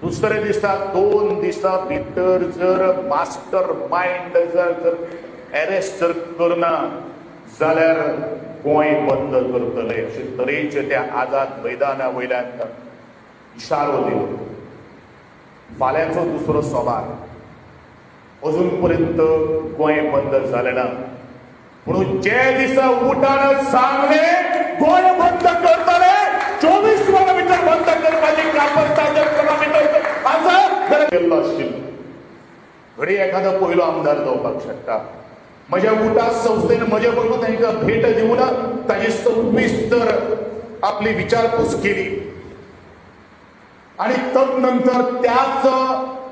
दुसरे दिसा 2 दिसा भितर जर मास्टर माइंड जर अरेस्ट जर करना जाल्यार गोंय बंद करतले अशे तरेचे त्या आझाद मैदाना वयल्यान इशारो दिलो। फाल्यांचो दुसरो सवाल, अजून पर्यंत गोंय बंद जालें ना, म्हणून जे दिसा उठान सांगले गोंय बंद करतले 24 वरां भितर बंद करपाची कापस्ता जर कोणा भितर आसा जाल्यार केल्लो आशिल्लो। घडी एखादो पयलो आमदार जावपाक शकता। म्हज्या उठा संस्थेन म्हजे बरोबर तांकां भेट दिवून ताची 26 तर आपली विचारपूस केली आणि तदनंतर त्याच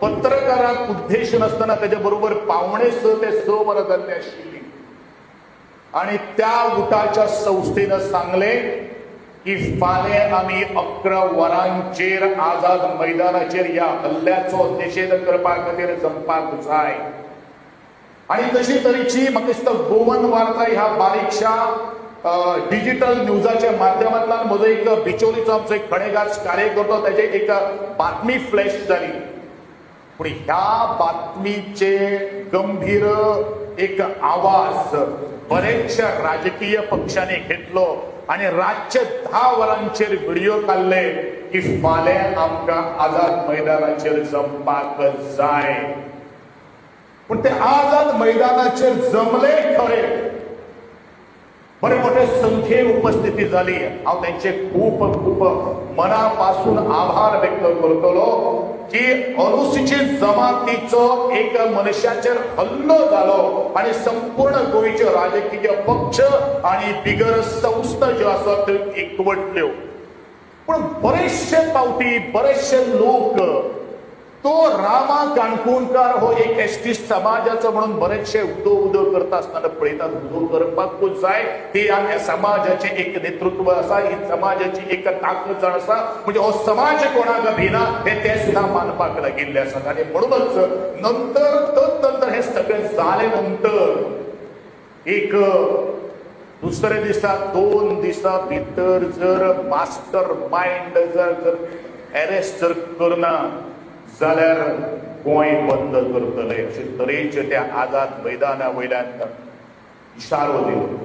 पत्रकाराक उद्देशून असताना त्याच्या बरोबर 5:45 ते 6 वरां जाल्ली आशिल्ली आणि त्या उठाच्या संस्थेन सांगले की फाल्यां आमी 11 वरांचेर आझाद मैदानाचेर ह्या हल्ल्याचो निषेध करपा खातीर जमपाक जाय। आणि तशी तरेची म्हाका दिसता गोवन वार्ता ह्या बारीकशा डिजिटल न्यूजाच्या माध्यमांतल्यान म्हजो एक बिचोलीचो आमचो एक खणेगार कार्यकर्तो ताजे एक बातमी फ्लॅश जाली, पूण ह्या बातमीचे गंभीर एक आवाज बरेचशा राजकीय पक्षांनी घेतलो आणि रातचे 10 वरांचेर व्हिडिओ काढले की फाल्यां आमकां आझाद मैदानाचेर जमपाक जाय। पण ते आझाद मैदानाचेर जमले खरे, बरे मोठे संख्येन उपस्थिती जाली। हांव तांचे खूप खूप मनापासून आभार व्यक्त करतलो की अनुसूचित जमातीचो एक मनशाचेर हल्लो जालो आणि संपूर्ण गोंयचे राजकीय पक्ष आणि बिगर संस्था ज्यो आसात त्यो एकवटल्यो। पण बरेचशे पावटी बरेचशे लोक तो रामा काणकोणकार हो एक एसटी समाजाचो म्हणून बरेचशे उदो करता आसतना पळयतात। उदो करपाकूच जाय, ती ह्या समाजाचे एक नेतृत्व आसा, ही समाजाची एक ताकद जाण आसा, म्हणजे हो समाज कोणाक भिना ते सुद्धा मानपाक लागिल्ले आसात। आणि म्हणूनच तदनंतर हे सगळे जाले नंतर एक दुसरे दिसा 2 दिसा भितर जर मास्टर माइंड जर अरेस्ट जर करना जाल्यार गोंय बंद करतले अशे तरेचे त्या आझाद मैदाना वयल्यान इशारो दिलो।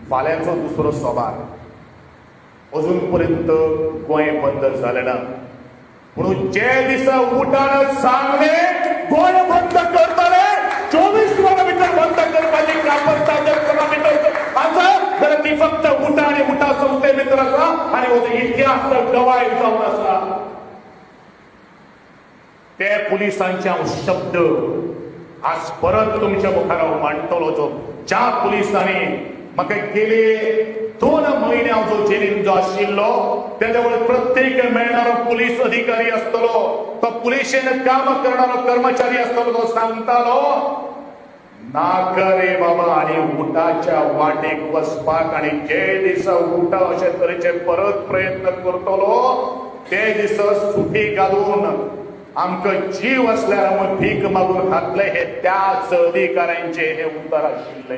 फाल्यांचो दुसरो सवाल, अजून पर्यंत गोंय बंद जालें ना, म्हणून जे दिसा उठान सांगले गोंय बंद करतले 24 वरां भितर बंद करपाची कापस्ता जर कोणा भितर आसा जाल्यार ती फक्त उठा आणि उठा संस्थे भितर आसा आणि हो इतिहास गवाय जावन आसा। ते पुलिसांचे हांव शब्द आज परत तुमच्या मुखार हांव मांडटलो। ज्या पुलिसांनी म्हाका गेले 2 म्हयने हांव जो जेलीन जो आशिल्लो तेज्या वेळार प्रत्येक मेळणारो पुलीस अधिकारी आसतलो, तो पुलिशेन काम करणारो कर्मचारी आसतलो, तो सांगतालो नाका रे बाबा आणि उठाच्या वाटेक वचपाक, आणि जे दिसा उठा अशे तरेचे परत प्रयत्न करतलो ते दिसा सुटी घालून आमकां जीव असल्यार आमी भीक मागून खातले, हे त्याच अधिकाऱ्यांचे हे उतर आशिल्ले।